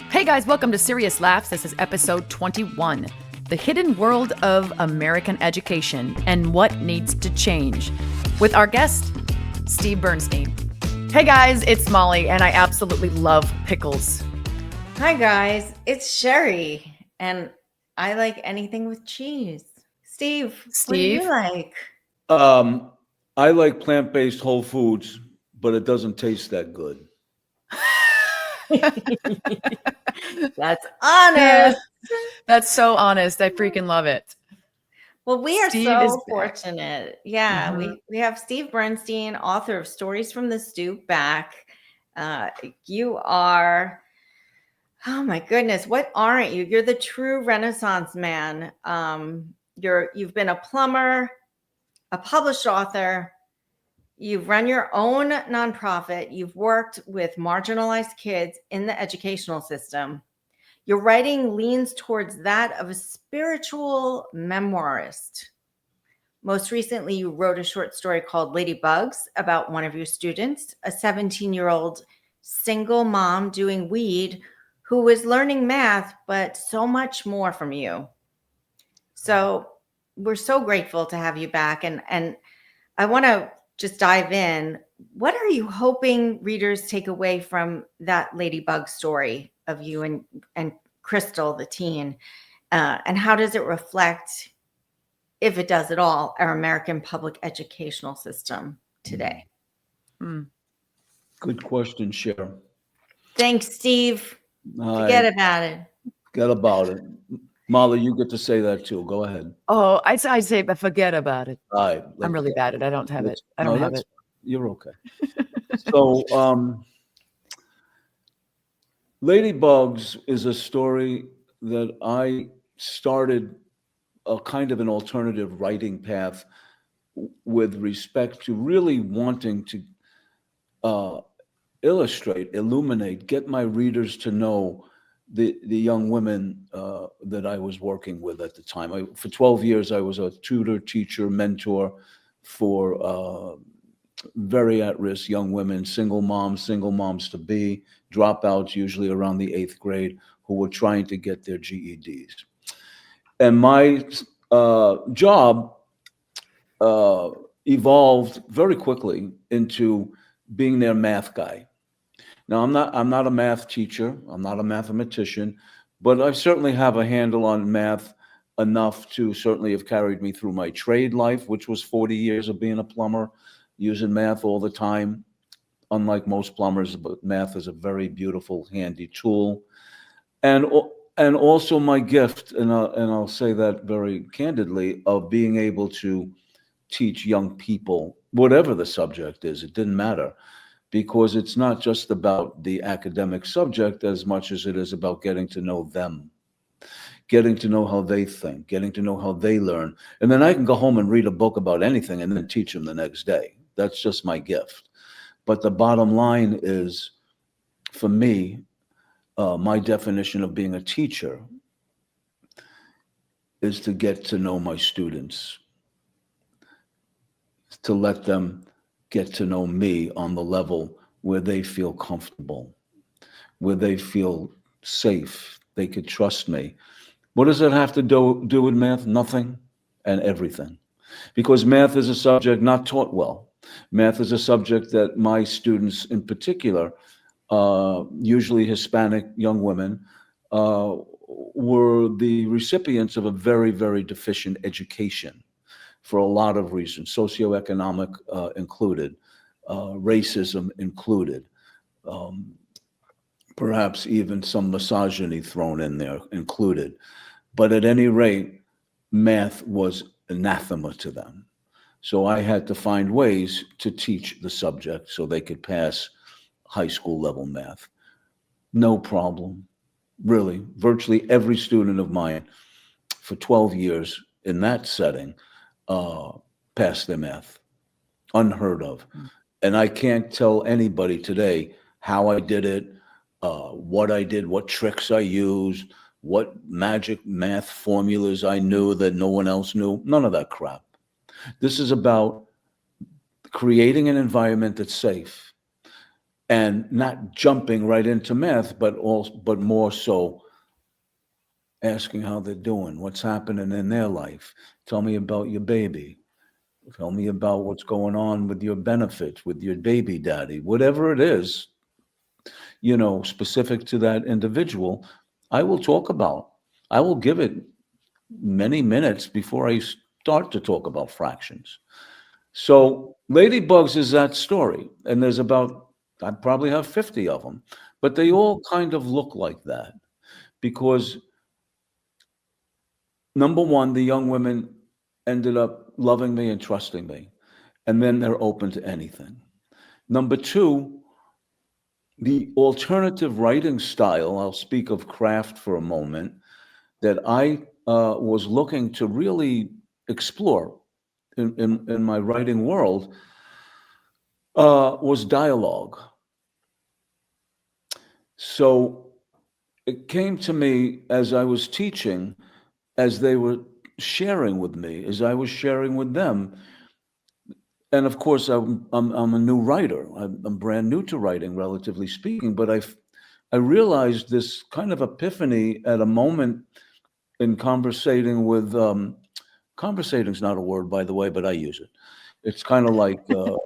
Hey guys, welcome to Serious Laughs. This is episode 21, The Hidden World of American Education and What Needs to Change, with our guest, Steve Bernstein. Hey guys, it's Molly, and I absolutely love pickles. Hi guys, it's Sheri, and I like anything with cheese. Steve, what do you like? I like plant-based whole foods, but it doesn't taste that good. That's honest. That's so honest. I freaking love it. Well, we are Steve is so back. fortunate. Yeah, we have Steve Bernstein, author of Stories from the Stoop, back. You are, oh my goodness, what aren't you? You're the true Renaissance man. You've been a plumber, a published author. You've run your own nonprofit. You've worked with marginalized kids in the educational system. Your writing leans towards that of a spiritual memoirist. Most recently, you wrote a short story called Ladybugs about one of your students, a 17-year-old single mom doing weed who was learning math, but so much more from you. So we're so grateful to have you back. And I want to just dive in. What are you hoping readers take away from that Ladybug story of you and Crystal, the teen? And how does it reflect, if it does at all, our American public educational system today? Good question, Sheri. Thanks, Steve. Forget about it. Forget about it. Molly, you get to say that too. Go ahead. Oh, I'd say, but forget about it. All right. I'm really bad at it. I don't have it. I don't have it. You're okay. So, Ladybugs is a story that I started a kind of an alternative writing path with respect to really wanting to illuminate, get my readers to know the young women that I was working with at the time. For 12 years, I was a tutor, teacher, mentor for very at-risk young women, single moms to be, dropouts usually around the 8th grade, who were trying to get their GEDs. And my job evolved very quickly into being their math guy. Now, I'm not a math teacher. I'm not a mathematician, but I certainly have a handle on math enough to certainly have carried me through my trade life, which was 40 years of being a plumber, using math all the time. Unlike most plumbers, but math is a very beautiful, handy tool. And also my gift, and I'll say that very candidly, of being able to teach young people, whatever the subject is, it didn't matter. Because it's not just about the academic subject as much as it is about getting to know them, getting to know how they think, getting to know how they learn. And then I can go home and read a book about anything and then teach them the next day. That's just my gift. But the bottom line is, for me, my definition of being a teacher is to get to know my students, to let them get to know me on the level where they feel comfortable, where they feel safe, they could trust me. What does that have to do with math? Nothing and everything. Because math is a subject not taught well. Math is a subject that my students in particular, usually Hispanic young women, were the recipients of a very, very deficient education. For a lot of reasons, socioeconomic included, racism included, perhaps even some misogyny thrown in there included. But at any rate, math was anathema to them. So I had to find ways to teach the subject so they could pass high school level math. No problem, really. Virtually every student of mine for 12 years in that setting pass their math. Unheard of. And I can't tell anybody today how I did it, what I did, what tricks I used, what magic math formulas I knew that no one else knew. None of that crap. This is about creating an environment that's safe, and not jumping right into math, but more so asking how they're doing, what's happening in their life. Tell me about your baby. Tell me about what's going on with your benefits, with your baby daddy, whatever it is, specific to that individual, I will talk about. I will give it many minutes before I start to talk about fractions. So Ladybugs is that story. And I probably have 50 of them, but they all kind of look like that because number one, the young women ended up loving me and trusting me. And then they're open to anything. Number two, the alternative writing style, I'll speak of craft for a moment, that I was looking to really explore in my writing world was dialogue. So it came to me as I was teaching, as they were sharing with me, as I was sharing with them. And of course, I'm a new writer. I'm brand new to writing, relatively speaking. But I realized this kind of epiphany at a moment in conversating with conversating is not a word, by the way, but I use it. It's kind of like you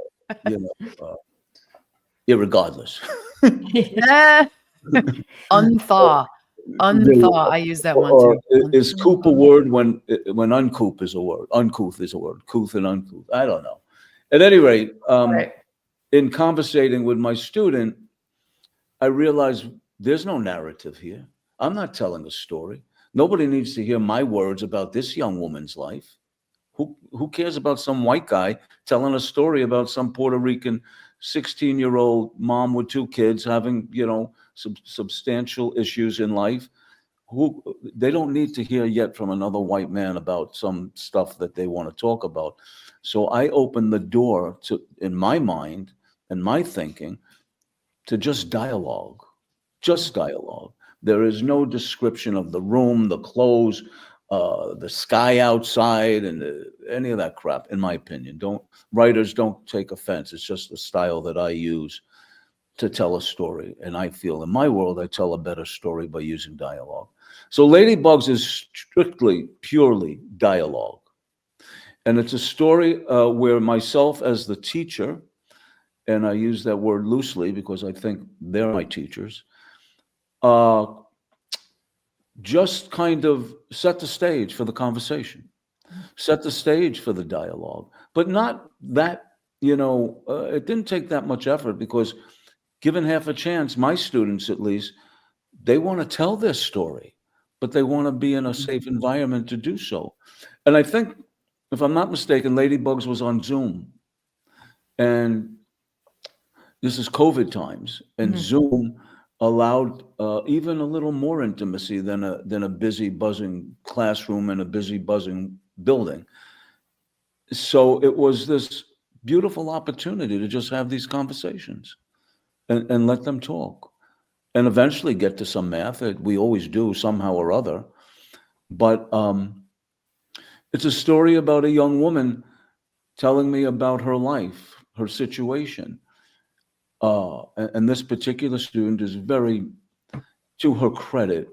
know, irregardless. Yeah. Unthaw. Unthaw. I use that one Or too. is coop a word when uncoop is a word? Uncouth is a word. Couth and uncouth. I don't know. At any rate, Right. in conversating with my student, I realized there's no narrative here. I'm not telling a story. Nobody needs to hear my words about this young woman's life. Who cares about some white guy telling a story about some Puerto Rican 16-year-old mom with two kids having, substantial issues in life? Who They don't need to hear yet from another white man about some stuff that they want to talk about. So I opened the door to, in my mind and my thinking, to just dialogue, just dialogue. There is no description of the room, the clothes, the sky outside, and any of that crap. In my opinion, writers don't take offense. It's just the style that I use to tell a story, and I feel in my world I tell a better story by using dialogue. So Ladybugs is strictly, purely dialogue, and it's a story where myself as the teacher, and I use that word loosely because I think they're my teachers, uh, just kind of set the stage for the conversation, set the stage for the dialogue, but not that, it didn't take that much effort because given half a chance, my students at least, they want to tell their story, but they want to be in a safe environment to do so. And I think, if I'm not mistaken, Ladybugs was on Zoom. And this is COVID times, and Zoom allowed even a little more intimacy than a busy, buzzing classroom and a busy, buzzing building. So it was this beautiful opportunity to just have these conversations and let them talk and eventually get to some math. We always do somehow or other. But it's a story about a young woman telling me about her life, her situation. And this particular student is very, to her credit,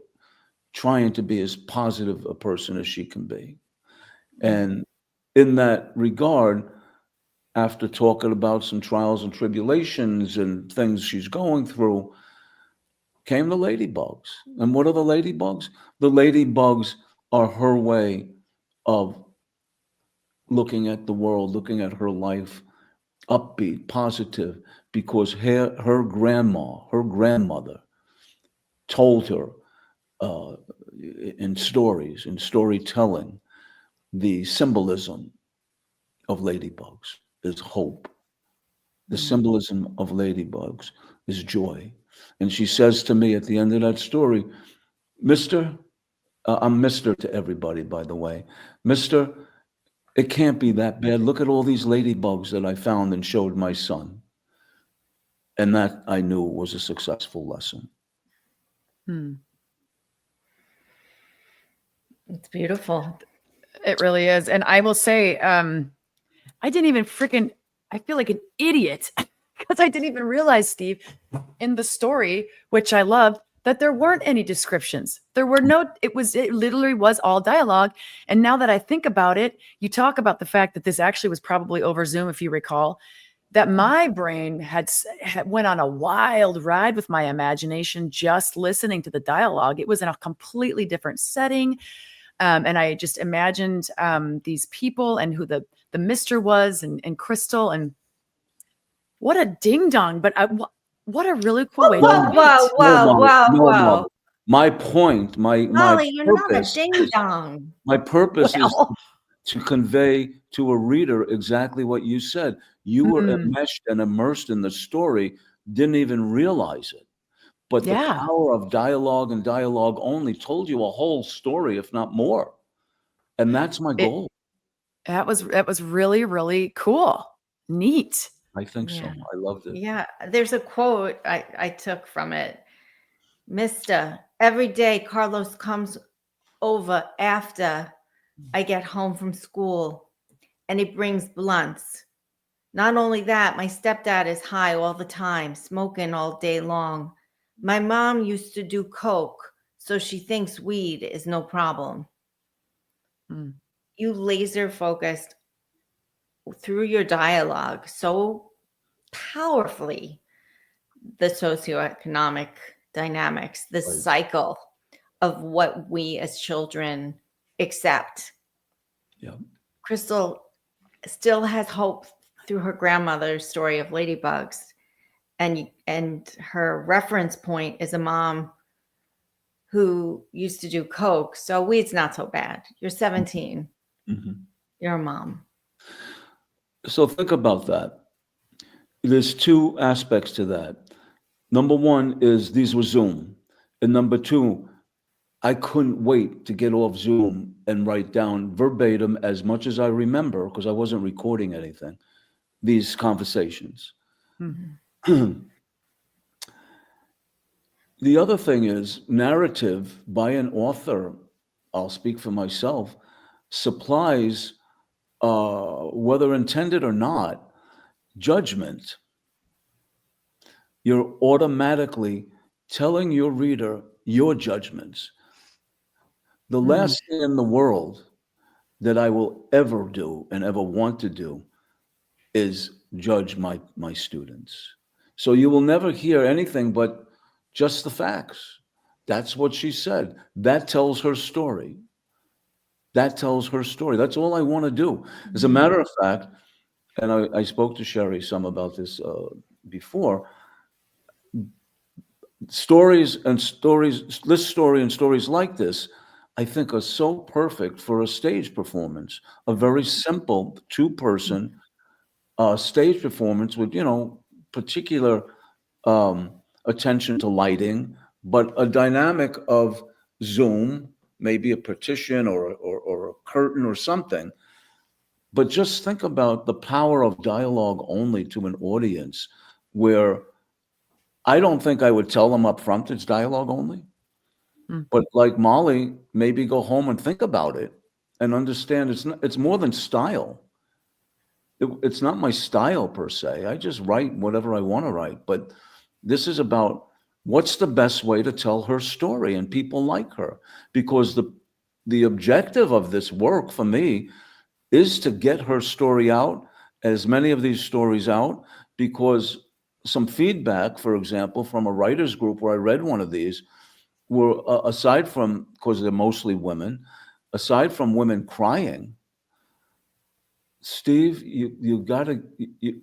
trying to be as positive a person as she can be. And in that regard, after talking about some trials and tribulations and things she's going through, came the ladybugs. And what are the ladybugs? The ladybugs are her way of looking at the world, looking at her life, upbeat, positive, because her grandmother, told her uh, in stories, in storytelling, the symbolism of ladybugs is hope. The symbolism of ladybugs is joy. And she says to me at the end of that story, Mister, I'm Mister to everybody, by the way, Mister, it can't be that bad. Look at all these ladybugs that I found and showed my son. And that I knew was a successful lesson. It's beautiful. It really is. And I will say, I didn't even freaking, I feel like an idiot because I didn't even realize, Steve, in the story, which I loved, that there weren't any descriptions. There were no, it literally was all dialogue. And now that I think about it, you talk about the fact that this actually was probably over Zoom, if you recall, that my brain had went on a wild ride with my imagination just listening to the dialogue. It was in a completely different setting. And I just imagined these people and who the Mister was and Crystal, and what a ding dong. But what a really cool way to Whoa, No, meet. whoa, no, whoa, Molly, whoa, no, whoa. Molly. My point, my Molly, you're not a purpose ding is dong. my purpose is Well, to convey to a reader exactly what you said. You were mm, enmeshed and immersed in the story, didn't even realize it. But the yeah, power of dialogue and dialogue only told you a whole story, if not more. And that's my it goal. that was really, really cool. Neat. I think so. Yeah. I loved it. Yeah. There's a quote I took from it. Mister, every day Carlos comes over after I get home from school and he brings blunts. Not only that, my stepdad is high all the time, smoking all day long. My mom used to do coke, so she thinks weed is no problem. Mm. You laser focused through your dialogue so powerfully the socioeconomic dynamics, the Right. cycle of what we as children accept. Yeah. Crystal still has hope through her grandmother's story of ladybugs, and her reference point is a mom who used to do coke. So weed's not so bad. You're 17. Mhm. You're a mom. So think about that. There's two aspects to that. Number one is these were Zoom. And number two, I couldn't wait to get off Zoom and write down verbatim as much as I remember, because I wasn't recording anything, these conversations. Mm. The other thing is narrative by an author, I'll speak for myself, supplies, whether intended or not, judgment. You're automatically telling your reader your judgments. The Mm. last thing in the world that I will ever do and ever want to do is judge my students. So you will never hear anything but just the facts. That's what she said. That tells her story. That tells her story. That's all I want to do. As a matter of fact, and I spoke to Sheri some about this before. This story and stories like this, I think are so perfect for a stage performance, a very simple two-person stage performance with, particular um, attention to lighting, but a dynamic of Zoom, maybe a partition or a curtain or something. But just think about the power of dialogue only to an audience where I don't think I would tell them up front it's dialogue only. Mm. But like Molly, maybe go home and think about it and understand it's more than style. It's not my style per se. I just write whatever I want to write. But this is about what's the best way to tell her story and people like her. Because the objective of this work for me is to get her story out, as many of these stories out, because some feedback, for example, from a writers group where I read one of these, were aside from, because they're mostly women, aside from women crying, Steve, you gotta,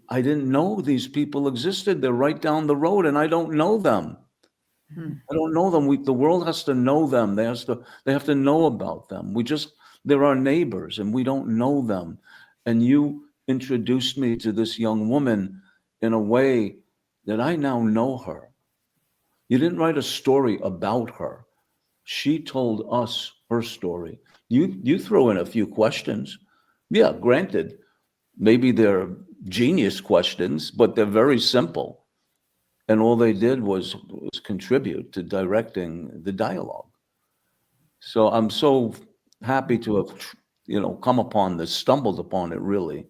I didn't know these people existed. They're right down the road and I don't know them. Mm. I don't know them. The world has to know them. They have to know about them. They're our neighbors and we don't know them. And you introduced me to this young woman in a way that I now know her. You didn't write a story about her. She told us her story. You throw in a few questions. Yeah, granted, maybe they're genius questions, but they're very simple. And all they did was contribute to directing the dialogue. So I'm so happy to have, come upon this, stumbled upon it really,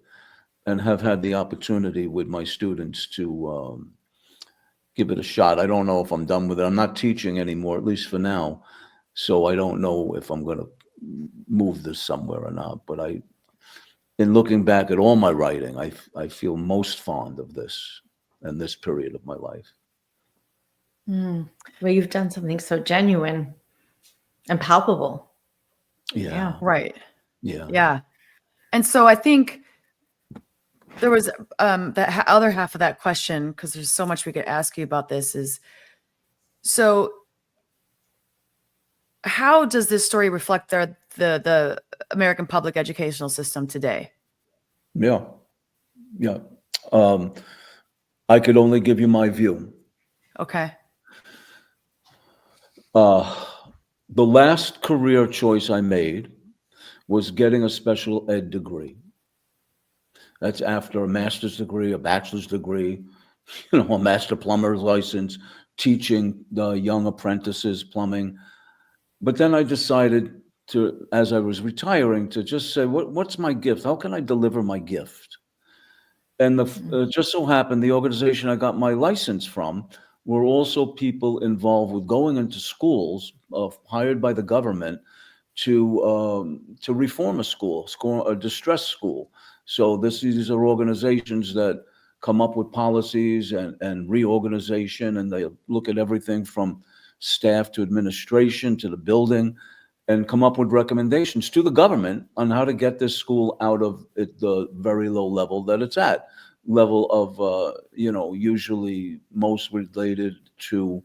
and have had the opportunity with my students to give it a shot. I don't know if I'm done with it. I'm not teaching anymore, at least for now. So I don't know if I'm going to move this somewhere or not. But in looking back at all my writing, I feel most fond of this and this period of my life. Well, you've done something so genuine and palpable. Yeah. Right. Yeah. Yeah. And so I think there was that other half of that question, because there's so much we could ask you about this, is so how does this story reflect the American public educational system today? Yeah. Yeah. I could only give you my view. Okay. The last career choice I made was getting a special ed degree. That's after a master's degree, a bachelor's degree, a master plumber's license, teaching the young apprentices plumbing. But then I decided to, as I was retiring, to just say, what's my gift? How can I deliver my gift? And just so happened, the organization I got my license from were also people involved with going into schools, hired by the government to reform a distress school. So these are organizations that come up with policies and reorganization, and they look at everything from staff to administration to the building, and come up with recommendations to the government on how to get this school out of the very low level that it's at, level of usually most related to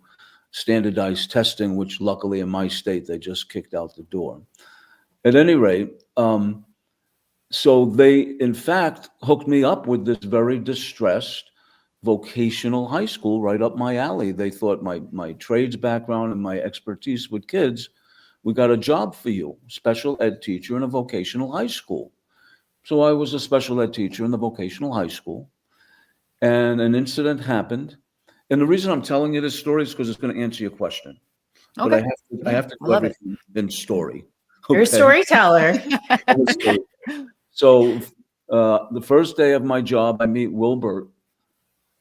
standardized testing, which luckily in my state they just kicked out the door. At any rate, so they in fact hooked me up with this very distressed vocational high school right up my alley. They thought my trades background and my expertise with kids, we got a job for you, special ed teacher in a vocational high school. So I was a special ed teacher in the vocational high school, and an incident happened. And the reason I'm telling you this story is because it's going to answer your question. But Okay. I have to I do love it. everything in story. You're a Okay? storyteller. So the first day of my job, I meet Wilbert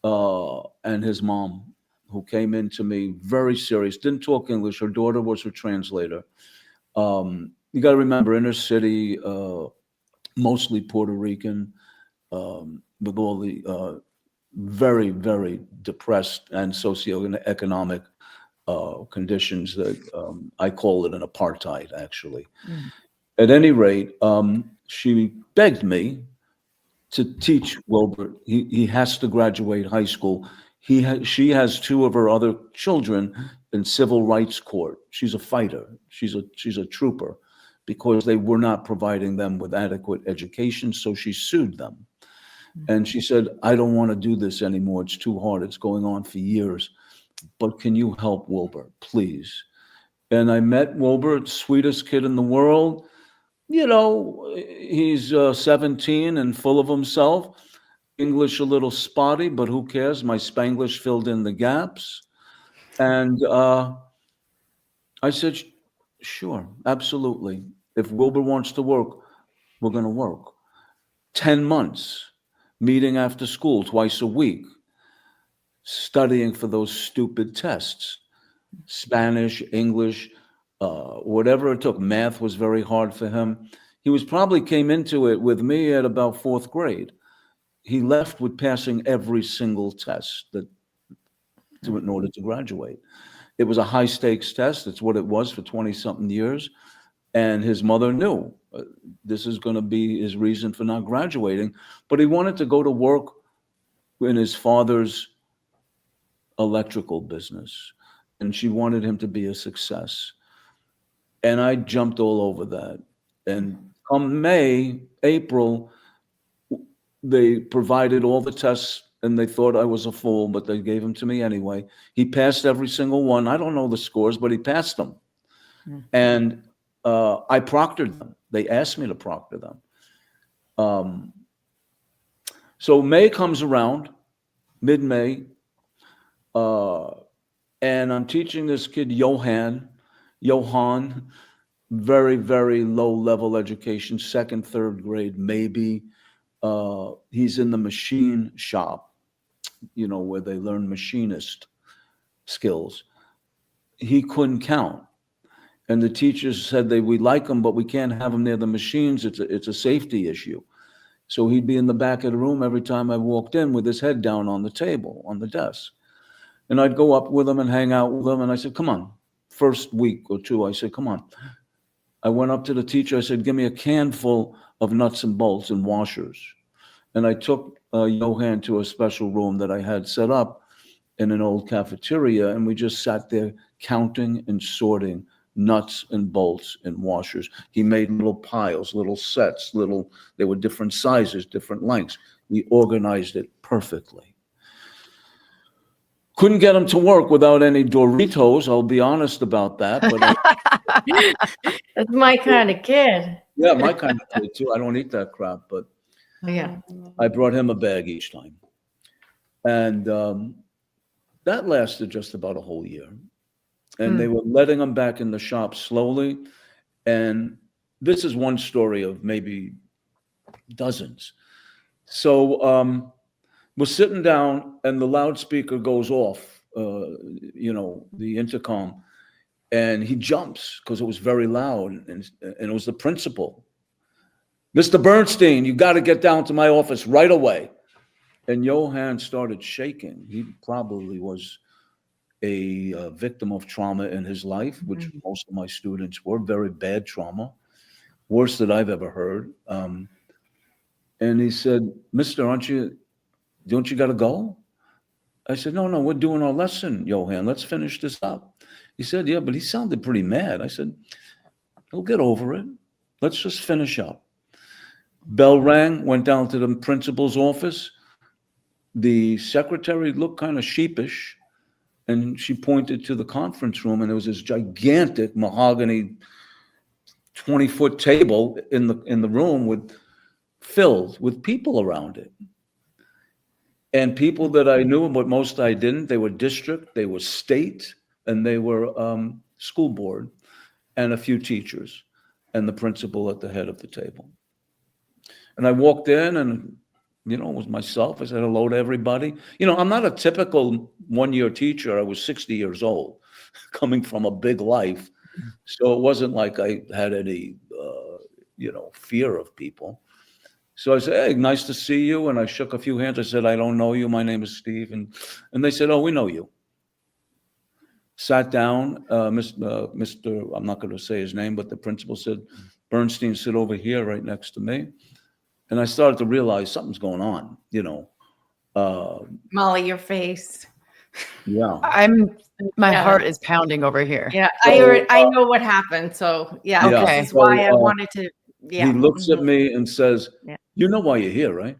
and his mom, who came in to me very serious, didn't talk English. Her daughter was her translator. You got to remember, inner city, mostly Puerto Rican, with all the very, very depressed and socioeconomic conditions that I call it an apartheid, actually. At any rate, she begged me to teach Wilbert. He has to graduate high school. She has two of her other children in civil rights court. She's a fighter. She's a trooper, because they were not providing them with adequate education. So she sued them. And she said, I don't want to do this anymore. It's too hard. It's going on for years. But can you help Wilbert, please? And I met Wilbert, sweetest kid in the world. He's 17 and full of himself. English a little spotty, but who cares? My Spanglish filled in the gaps. And I said, sure, absolutely. If Wilbur wants to work, we're going to work. 10 months, meeting after school twice a week, studying for those stupid tests. Spanish, English, whatever it took. Math was very hard for him. He probably came into it with me at about fourth grade. He left with passing every single test in order to graduate. It was a high stakes test. It's what it was for 20 something years. And his mother knew this is going to be his reason for not graduating. But he wanted to go to work in his father's electrical business, and she wanted him to be a success. And I jumped all over that. And come April, they provided all the tests, and they thought I was a fool, but they gave them to me anyway. He passed every single one. I don't know the scores, but he passed them. And I proctored them. They asked me to proctor them. So May comes around, mid-May, and I'm teaching this kid, Johan, very, very low level education, second, third grade, maybe. He's in the machine shop, where they learn machinist skills. He couldn't count. And the teachers said we like him, but we can't have him near the machines. It's a safety issue. So he'd be in the back of the room every time I walked in with his head down on the table, on the desk. And I'd go up with him and hang out with him. And I said, come on. First week or two, I said, come on. I went up to the teacher. I said, give me a can full of nuts and bolts and washers. And I took Johan to a special room that I had set up in an old cafeteria. And we just sat there counting and sorting nuts and bolts and washers. He made little piles, little sets, they were different sizes, different lengths. We organized it perfectly. Couldn't get him to work without any Doritos. I'll be honest about that. But That's my kind of kid. Yeah, my kind of kid too. I don't eat that crap, but Yeah. I brought him a bag each time. And that lasted just about a whole year. And they were letting him back in the shop slowly. And this is one story of maybe dozens. So we're sitting down and the loudspeaker goes off, the intercom, and he jumps because it was very loud, and it was the principal. Mr. Bernstein, you got to get down to my office right away. And Johan started shaking. He probably was a victim of trauma in his life, which most of my students were, very bad trauma, worst that I've ever heard. And he said, Mister, don't you got to go? I said, no, we're doing our lesson, Johan. Let's finish this up. He said, yeah, but he sounded pretty mad. I said, he'll get over it. Let's just finish up. Bell rang, went down to the principal's office. The secretary looked kind of sheepish, and she pointed to the conference room, and there was this gigantic mahogany 20-foot table in the room filled with people around it. And people that I knew, but most I didn't. They were district, they were state, and they were school board, and a few teachers, and the principal at the head of the table. And I walked in and, it was myself. I said hello to everybody. I'm not a typical one-year teacher. I was 60 years old, coming from a big life. So it wasn't like I had any, fear of people. So I said, hey, nice to see you. And I shook a few hands. I said, I don't know you. My name is Steve. And they said, oh, we know you. Sat down. Mr. I'm not going to say his name, but the principal said, Bernstein, sit over here right next to me. And I started to realize something's going on, Molly, your face. Yeah. My heart is pounding over here. Yeah, So, I know what happened. So yeah, Okay. this is why I wanted to. Yeah. He looks at me and says, Yeah. you know why you're here, right?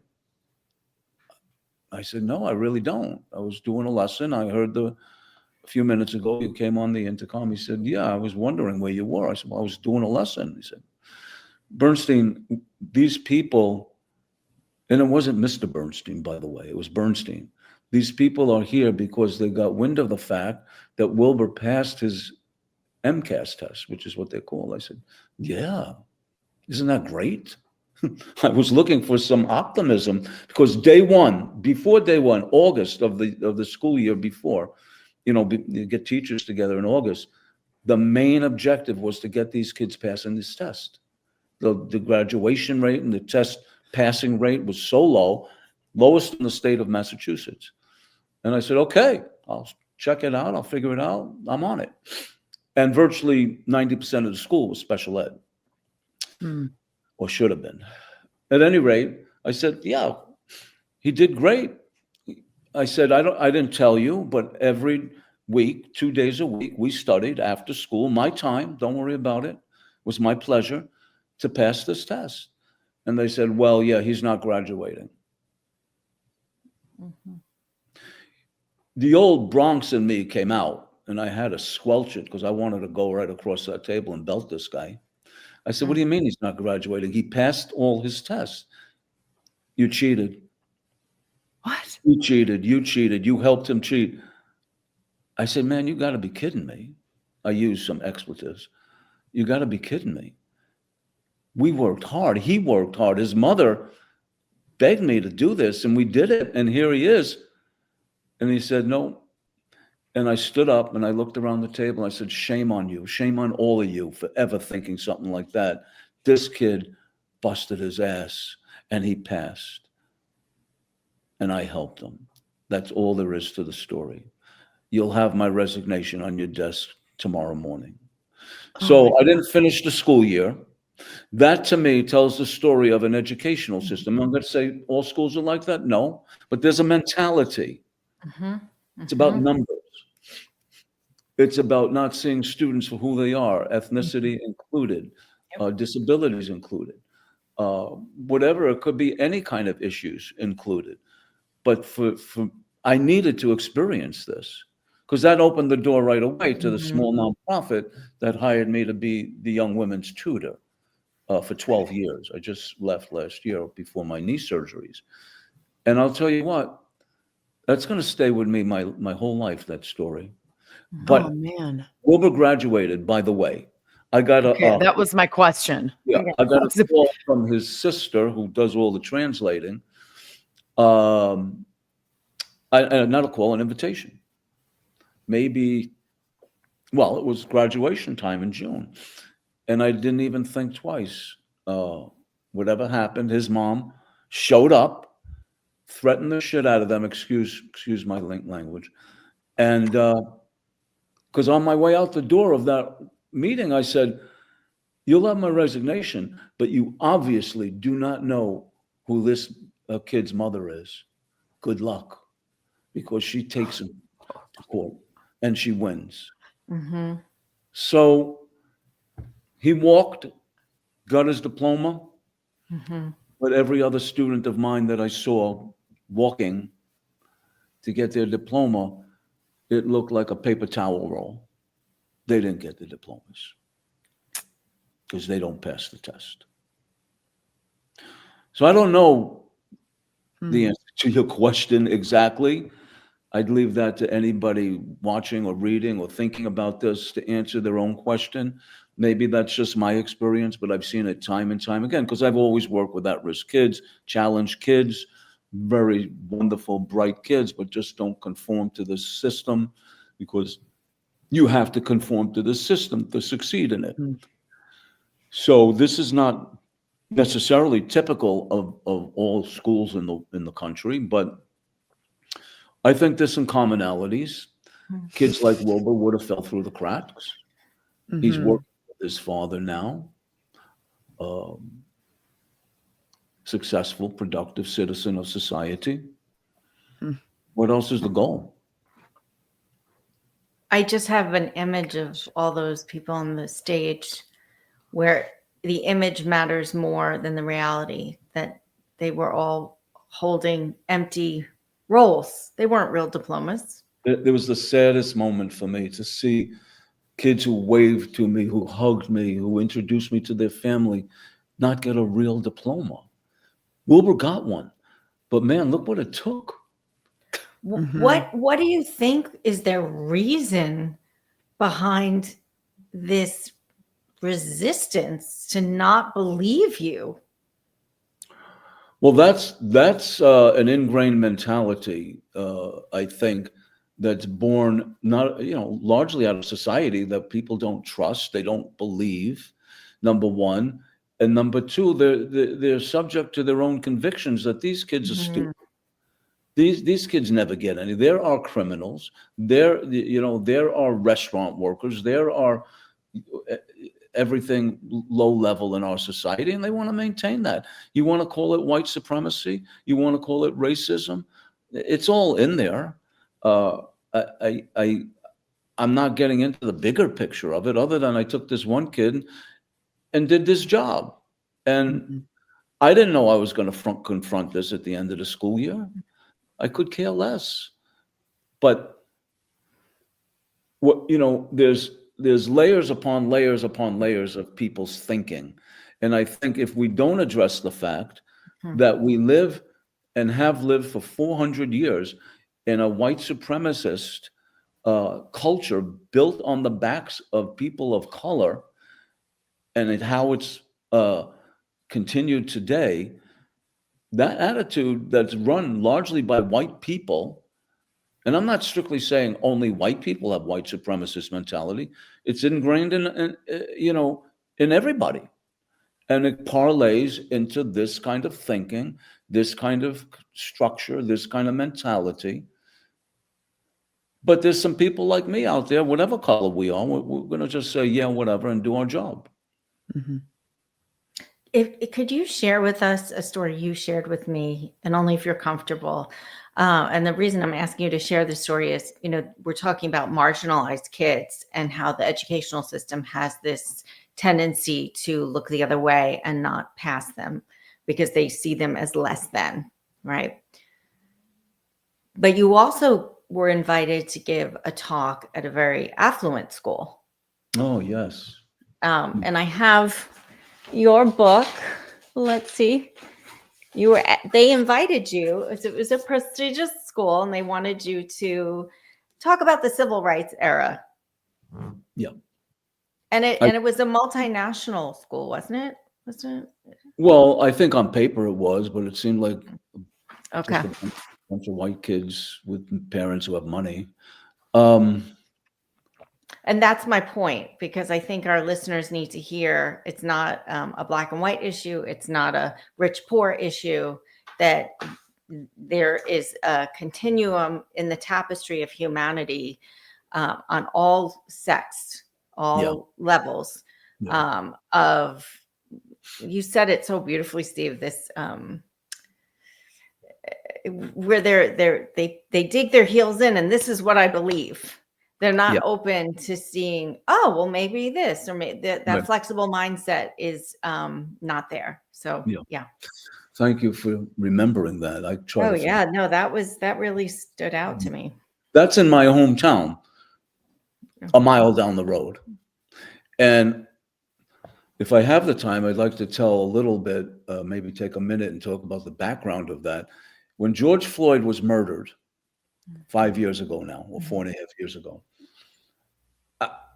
I said, no, I really don't. I was doing a lesson. I heard a few minutes ago you came on the intercom. He said, yeah, I was wondering where you were. I said, well, I was doing a lesson. He said, Bernstein, these people, and it wasn't Mr. Bernstein, by the way, it was Bernstein. These people are here because they got wind of the fact that Wilbur passed his MCAS test, which is what they call. I said, yeah, isn't that great? I was looking for some optimism because before day one, August of the school year before, you get teachers together in August, the main objective was to get these kids passing this test. The graduation rate and the test passing rate was so low, lowest in the state of Massachusetts. And I said, okay, I'll check it out. I'll figure it out. I'm on it. And virtually 90% of the school was special ed, or should have been. At any rate, I said, yeah, he did great. I said, I didn't tell you, but every week, 2 days a week, we studied after school. My time, don't worry about it. It was my pleasure to pass this test. And they said, well, yeah, he's not graduating. The old Bronx in me came out, and I had to squelch it because I wanted to go right across that table and belt this guy. I said, what do you mean he's not graduating? He passed all his tests. You cheated. What? You cheated. You cheated. You helped him cheat. I said, man, you got to be kidding me. I used some expletives. You got to be kidding me. We worked hard. He worked hard. His mother begged me to do this, and we did it, and here he is. And he said, no. And I stood up and I looked around the table. And I said, shame on you. Shame on all of you for ever thinking something like that. This kid busted his ass and he passed. And I helped him. That's all there is to the story. You'll have my resignation on your desk tomorrow morning. So I didn't finish the school year. That to me tells the story of an educational system. I'm going to say all schools are like that. No, but there's a mentality. It's about numbers. It's about not seeing students for who they are, ethnicity included, disabilities included, whatever. It could be any kind of issues included. But for I needed to experience this because that opened the door right away to the small nonprofit that hired me to be the young women's tutor for 12 years. I just left last year before my knee surgeries. And I'll tell you what, that's going to stay with me my whole life, that story. But Oh man. Wilbur graduated, by the way. I got that was my question. I got a call from his sister who does all the translating. Not a call, an invitation. Maybe, well, it was graduation time in June. And I didn't even think twice. Whatever happened, his mom showed up, threatened the shit out of them, excuse my language. And because on my way out the door of that meeting, I said, you'll have my resignation, but you obviously do not know who this kid's mother is. Good luck, because she takes him to court and she wins. So he walked, got his diploma, but every other student of mine that I saw walking to get their diploma, it looked like a paper towel roll. They didn't get the diplomas because they don't pass the test. So I don't know the answer to your question exactly. I'd leave that to anybody watching or reading or thinking about this to answer their own question. Maybe that's just my experience, but I've seen it time and time again because I've always worked with at-risk kids, challenged kids, very wonderful, bright kids, but just don't conform to the system because you have to conform to the system to succeed in it. So this is not necessarily typical of all schools in the country, but I think there's some commonalities. Kids like Wilbur would have fell through the cracks. He's working with his father now. Successful, productive citizen of society. What else is the goal? I just have an image of all those people on the stage where the image matters more than the reality, that they were all holding empty rolls. They weren't real diplomas. There was the saddest moment for me to see kids who waved to me, who hugged me, who introduced me to their family, not get a real diploma. Wilbur got one, but man, look what it took. What do you think is their reason behind this resistance to not believe you? Well, that's an ingrained mentality, I think, that's born not largely out of society, that people don't trust, they don't believe. Number one, and number two, they're subject to their own convictions that these kids are stupid. These kids never get any. There are criminals. There are restaurant workers. There are everything low level in our society, and they want to maintain that. You want to call it white supremacy? You want to call it racism? It's all in there. I'm not getting into the bigger picture of it, other than I took this one kid and did this job, and I didn't know I was going to confront this at the end of the school year. I could care less. But there's layers upon layers upon layers of people's thinking. And I think if we don't address the fact that we live and have lived for 400 years in a white supremacist culture built on the backs of people of color, and how it's continued today, that attitude that's run largely by white people, and I'm not strictly saying only white people have white supremacist mentality. It's ingrained in everybody. And it parlays into this kind of thinking, this kind of structure, this kind of mentality. But there's some people like me out there, whatever color we are, we're going to just say, yeah, whatever, and do our job. Mm-hmm. Could you share with us a story you shared with me, and only if you're comfortable? And the reason I'm asking you to share this story is, we're talking about marginalized kids and how the educational system has this tendency to look the other way and not pass them because they see them as less than, right? But you also were invited to give a talk at a very affluent school. Oh, yes. And I have your book. Let's see. They invited you. It was a prestigious school, and they wanted you to talk about the civil rights era. Yeah. And it was a multinational school, wasn't it? Well, I think on paper it was, but it seemed like Okay. just a bunch of white kids with parents who have money. And that's my point, because I think our listeners need to hear it's not a black and white issue. It's not a rich poor issue, that there is a continuum in the tapestry of humanity on all sects, all levels of, you said it so beautifully, Steve, this where they dig their heels in, and this is what I believe. They're not open to seeing, oh, well, maybe this, or maybe that flexible mindset is not there. So, yeah. Thank you for remembering that. I try. No, that really stood out to me. That's in my hometown, a mile down the road. And if I have the time, I'd like to tell a little bit, maybe take a minute and talk about the background of that. When George Floyd was murdered 5 years ago now, or 4.5 years ago,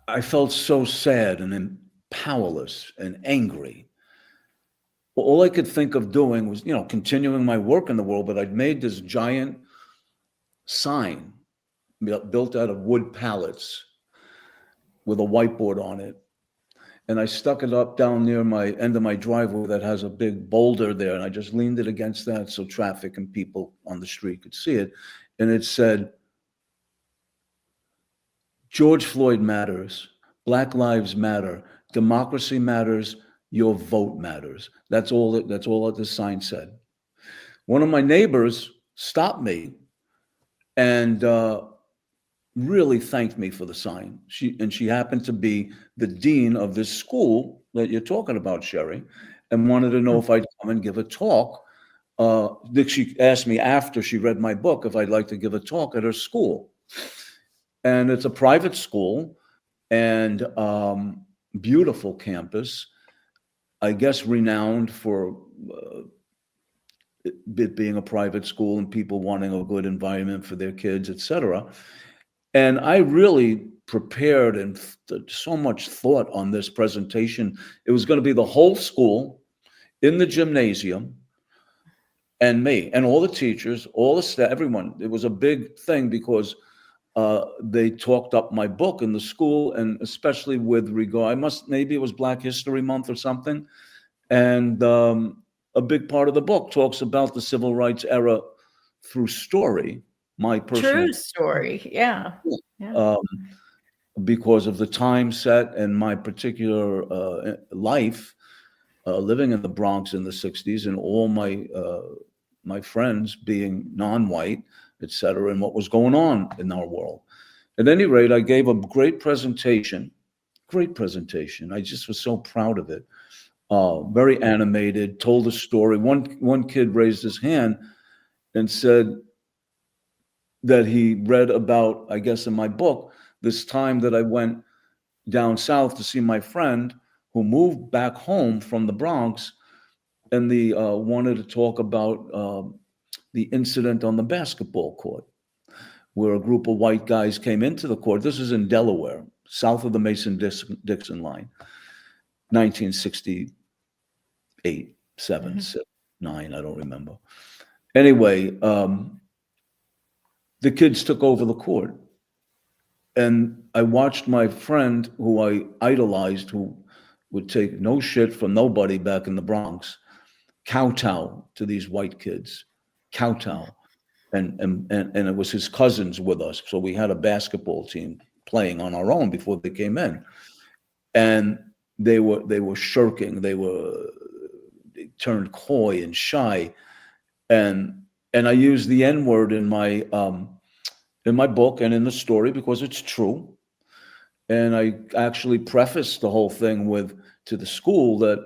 I felt so sad and powerless and angry. All I could think of doing was, continuing my work in the world, but I'd made this giant sign built out of wood pallets with a whiteboard on it. And I stuck it up down near my end of my driveway that has a big boulder there. And I just leaned it against that so traffic and people on the street could see it. And it said, George Floyd matters. Black lives matter. Democracy matters. Your vote matters. That's all that the sign said. One of my neighbors stopped me and really thanked me for the sign. She happened to be the dean of this school that you're talking about, Sheri, and wanted to know if I'd come and give a talk. She asked me after she read my book if I'd like to give a talk at her school. And it's a private school and beautiful campus, I guess renowned for it being a private school and people wanting a good environment for their kids, et cetera. And I really prepared and so much thought on this presentation. It was going to be the whole school in the gymnasium and me and all the teachers, all the staff, everyone. It was a big thing because they talked up my book in the school, and especially with regard, maybe it was Black History Month or something. And a big part of the book talks about the civil rights era through story, my personal true story. Yeah. Because of the time set and my particular life living in the Bronx in the 60s, and all my friends being non-white, et cetera, and what was going on in our world. At any rate, I gave a great presentation. I just was so proud of it. Very animated, told a story. One kid raised his hand and said that he read about, I guess in my book, this time that I went down south to see my friend who moved back home from the Bronx, and the wanted to talk about the incident on the basketball court, where a group of white guys came into the court. This is in Delaware, south of the Mason-Dixon line, 1968, 7, 9, I don't remember. Anyway, the kids took over the court. And I watched my friend, who I idolized, who would take no shit from nobody back in the Bronx, kowtow to these white kids, kowtow. And it was his cousins with us. So we had a basketball team playing on our own before they came in. And they were shirking. They turned coy and shy. And I used the N-word in my book and in the story because it's true. And I actually prefaced the whole thing to the school that,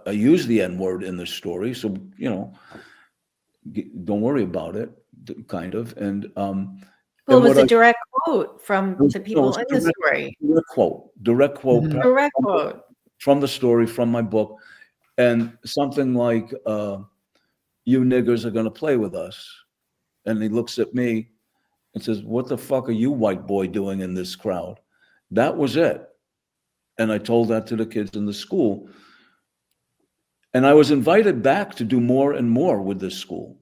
I use the N-word in the story. So, don't worry about it, kind of. And well, it was a direct quote from the people in the story. Direct quote. Mhm. Direct quote. From the story, from my book. And something like, you niggers are going to play with us. And he looks at me and says, what the fuck are you, white boy, doing in this crowd? That was it. And I told that to the kids in the school. And I was invited back to do more and more with this school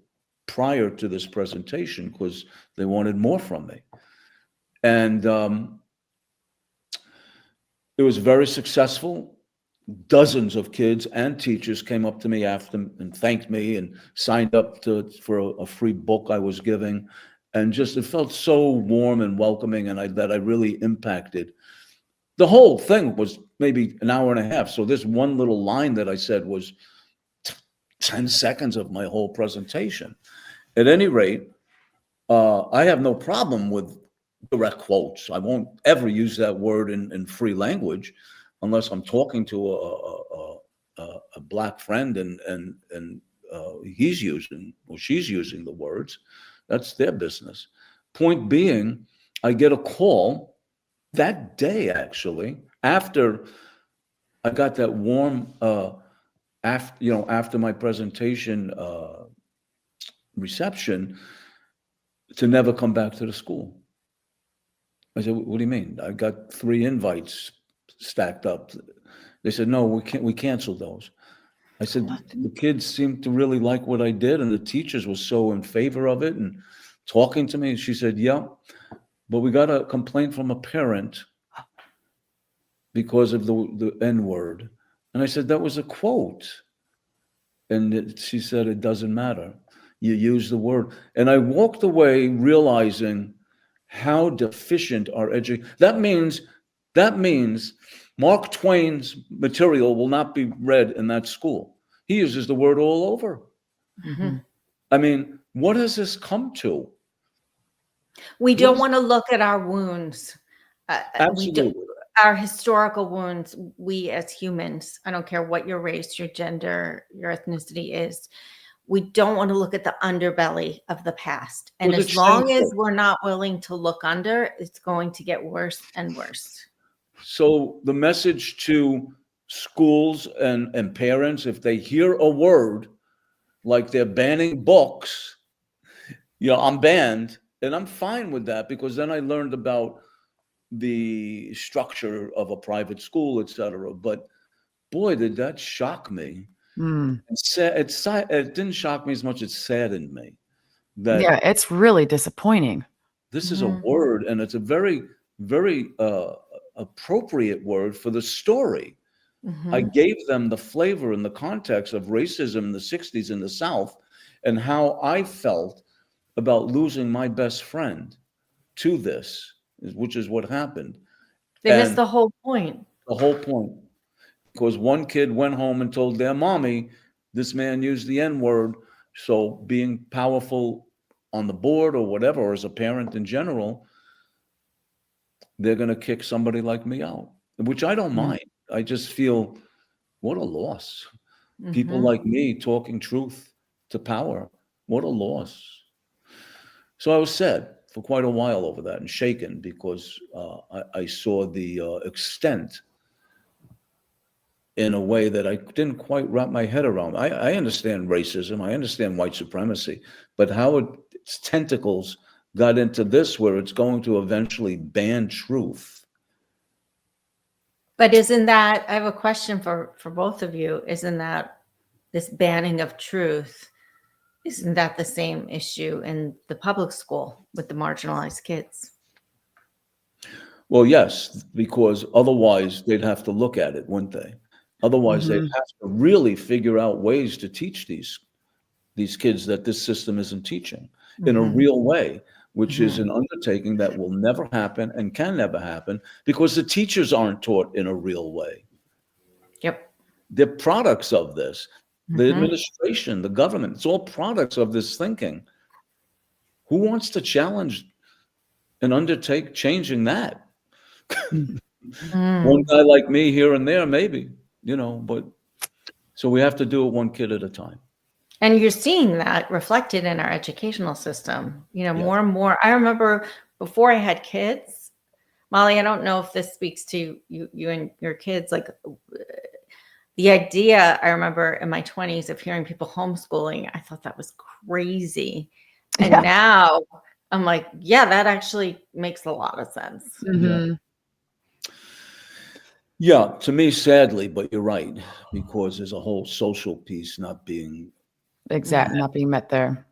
prior to this presentation because they wanted more from me. And it was very successful. Dozens of kids and teachers came up to me after and thanked me and signed up for a free book I was giving. And just, it felt so warm and welcoming, and that I really impacted. The whole thing was maybe an hour and a half. So this one little line that I said was 10 seconds of my whole presentation. At any rate, I have no problem with direct quotes. I won't ever use that word in free language unless I'm talking to a black friend and he's using or she's using the words. That's their business. Point being, I get a call that day, actually, after I got that warm, after my presentation reception, to never come back to the school. I said, what do you mean? I got 3 invites stacked up. They said, no, we canceled those. I said, the kids seemed to really like what I did, and the teachers were so in favor of it and talking to me. And she said, yeah, but we got a complaint from a parent because of the N-word. And I said, that was a quote. And she said, it doesn't matter. You use the word. And I walked away realizing how deficient our education. That means Mark Twain's material will not be read in that school. He uses the word all over. Mm-hmm. I mean, what has this come to? We don't want to look at our wounds. Absolutely. Our historical wounds, we as humans, I don't care what your race, your gender, your ethnicity is, we don't want to look at the underbelly of the past. And as long as we're not willing to look under, it's going to get worse and worse. So the message to schools and parents, if they hear a word like they're banning books, I'm banned, and I'm fine with that, because then I learned about the structure of a private school, etc. But boy, did that shock me. It didn't shock me as much as it saddened me. Yeah, it's really disappointing. This is a word, and it's a very, very appropriate word for the story. I gave them the flavor and the context of racism in the 60s in the South, and how I felt about losing my best friend to this, which is what happened. They missed the whole point. The whole point. Because one kid went home and told their mommy, this man used the N-word. So being powerful on the board or whatever, or as a parent in general, they're going to kick somebody like me out, which I don't mind. I just feel, what a loss. People like me talking truth to power. What a loss. So I was sad for quite a while over that and shaken, because I saw the extent in a way that I didn't quite wrap my head around. I understand racism. I understand white supremacy, but how its tentacles got into this, where it's going to eventually ban truth. But isn't that, I have a question for both of you. Isn't that this banning of truth? Isn't that the same issue in the public school with the marginalized kids? Well, yes, because otherwise they'd have to look at it, wouldn't they? Otherwise, they'd Mhm. have to really figure out ways to teach these kids that this system isn't teaching in a Mhm. real way, which is Mhm. an undertaking that will never happen and can never happen because the teachers aren't taught in a real way. Yep. They're products of this. The Mhm. administration, the government, it's all products of this thinking. Who wants to challenge and undertake changing that? One Mm. guy like me here and there, maybe, but so we have to do it one kid at a time. And you're seeing that reflected in our educational system, Yes. more and more. I remember before I had kids, Molly, I don't know if this speaks to you and your kids, like the idea, I remember in my 20s of hearing people homeschooling, I thought that was crazy. And Yeah. now I'm like, yeah, that actually makes a lot of sense. Yeah. Mhm. Yeah, to me, sadly, but you're right, because there's a whole social piece not being. Exact not being met there.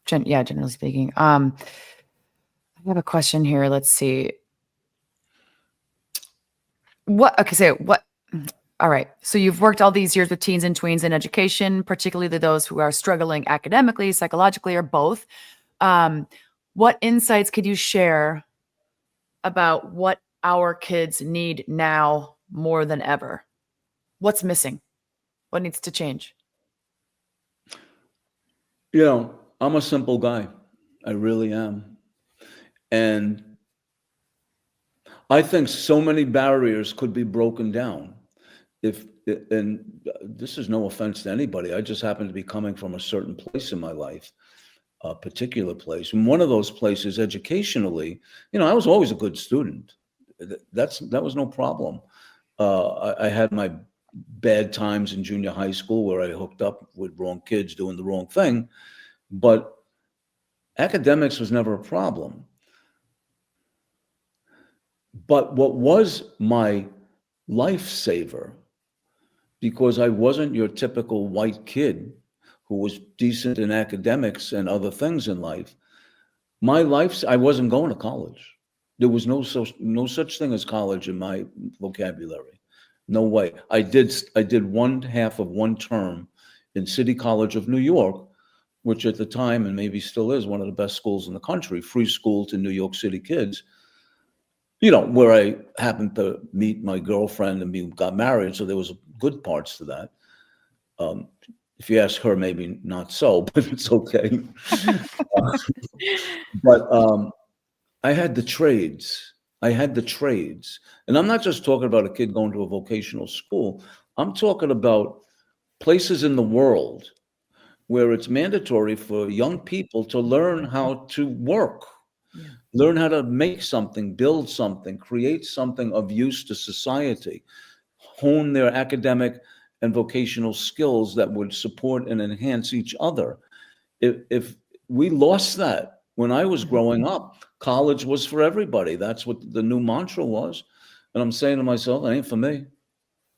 Generally speaking. I have a question here. Let's see. All right. So you've worked all these years with teens and tweens in education, particularly those who are struggling academically, psychologically, or both. What insights could you share about what our kids need now more than ever? What's missing? What needs to change? I'm a simple guy. I really am. And I think so many barriers could be broken down if, and this is no offense to anybody. I just happen to be coming from a certain place in my life, a particular place. And one of those places educationally, I was always a good student. That was no problem. I had my bad times in junior high school where I hooked up with wrong kids doing the wrong thing, but academics was never a problem. But what was my lifesaver, because I wasn't your typical white kid who was decent in academics and other things in life. I wasn't going to college. There was no such thing as college in my vocabulary. No way. I did one half of one term in City College of New York, which at the time, and maybe still is, one of the best schools in the country, free school to New York City kids, where I happened to meet my girlfriend and we got married. So there was good parts to that. Um, if you ask her, maybe not so, but it's okay. But I had the trades. I had the trades. And I'm not just talking about a kid going to a vocational school. I'm talking about places in the world where it's mandatory for young people to learn how to work, Yeah. learn how to make something, build something, create something of use to society, hone their academic and vocational skills that would support and enhance each other. If we lost that when I was growing up, college was for everybody. That's what the new mantra was. And I'm saying to myself, it ain't for me.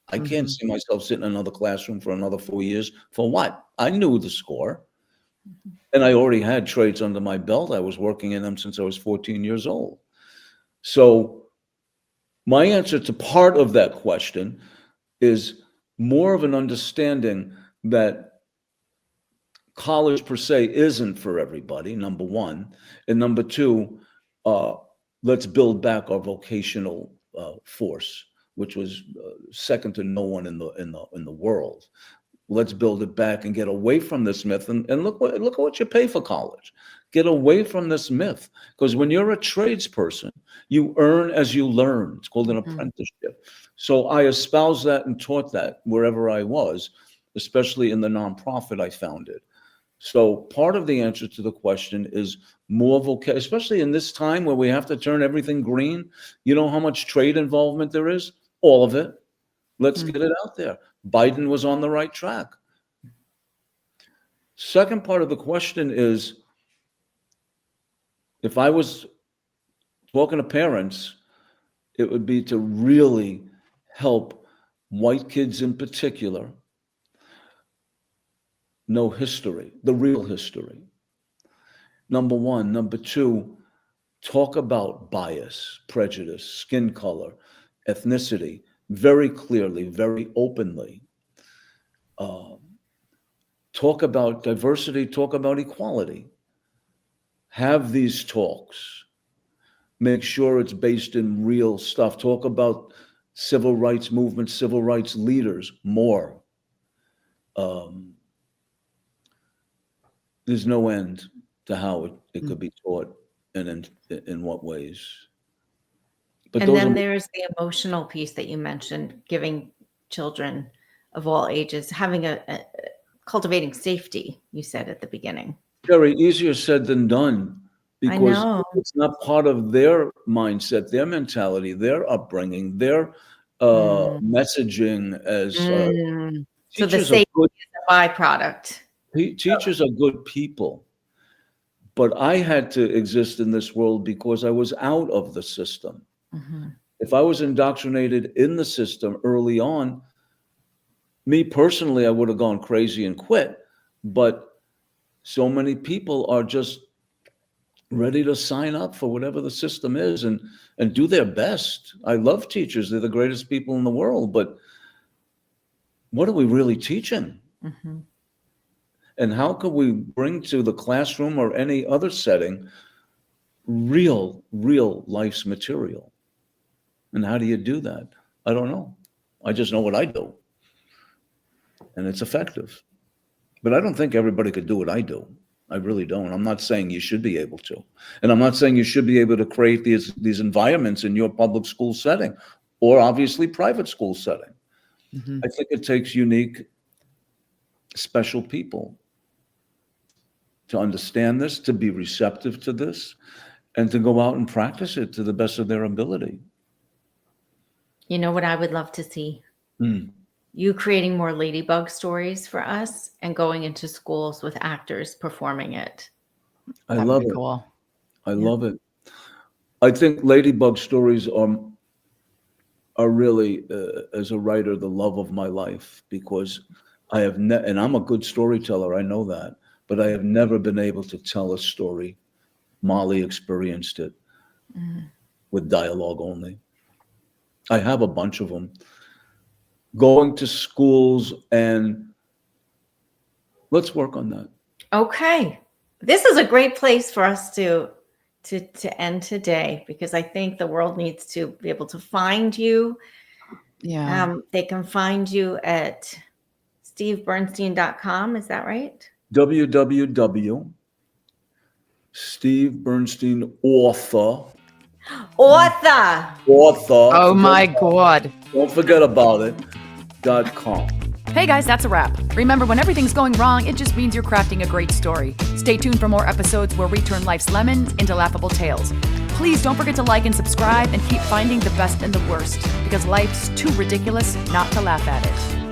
I can't Mhm. see myself sitting in another classroom for another 4 years. For what? I knew the score. And I already had trades under my belt. I was working in them since I was 14 years old. So my answer to part of that question is more of an understanding that college per se isn't for everybody, number one. And number two, uh, let's build back our vocational force, which was second to no one in the world. Let's build it back and get away from this myth. And look at what you pay for college. Get away from this myth, because when you're a tradesperson, you earn as you learn. It's called an Mhm. apprenticeship. So I espoused that and taught that wherever I was, especially in the nonprofit I founded. So part of the answer to the question is more especially in this time where we have to turn everything green. You know how much trade involvement there is? All of it. Let's Mm. get it out there. Biden was on the right track. Second part of the question is, if I was talking to parents, it would be to really help white kids in particular know history, the real history. Number one. Number two, talk about bias, prejudice, skin color, ethnicity very clearly, very openly. Talk about diversity, talk about equality. Have these talks. Make sure it's based in real stuff. Talk about civil rights movement, civil rights leaders more. There's no end to how it could be taught and in what ways. But And those then are there's the emotional piece that you mentioned, giving children of all ages, having cultivating safety, you said at the beginning. very easier said than done I because know. it's not part of their mindset, their mentality, their upbringing, their messaging as So the teachers are safety good. is a byproduct. Teachers are good people, but I had to exist in this world because I was out of the system. If I was indoctrinated in the system early on, me personally, I would have gone crazy and quit. But so many people are just ready to sign up for whatever the system is and do their best. I love teachers. They're the greatest people in the world. But what are we really teaching? And how can we bring to the classroom or any other setting real life's material? And how do you do that? I don't know. I just know what I do. And it's effective. But I don't think everybody could do what I do. I really don't. I'm not saying you should be able to. And I'm not saying you should be able to create these environments in your public school setting or obviously private school setting. I think it takes unique, special people to understand this, to be receptive to this, and to go out and practice it to the best of their ability. You know what I would love to see? You creating more Ladybug stories for us and going into schools with actors performing it. I love it. Cool. I love it. I think Ladybug stories are really, as a writer, the love of my life because I have and I'm a good storyteller. I know that, but I have never been able to tell a story. Molly experienced it with dialogue only. I have a bunch of them. Going to schools, and let's work on that. Okay. This is a great place for us to end today because I think the world needs to be able to find you. Yeah. They can find you at stevebernstein.com. Is that right? www.stevebernsteinauthor. Author. Oh my God. Don't forget about it. .com. Hey guys, that's a wrap. Remember, when everything's going wrong, it just means you're crafting a great story. Stay tuned for more episodes where we turn life's lemons into laughable tales. Please don't forget to like and subscribe and keep finding the best and the worst because life's too ridiculous not to laugh at it.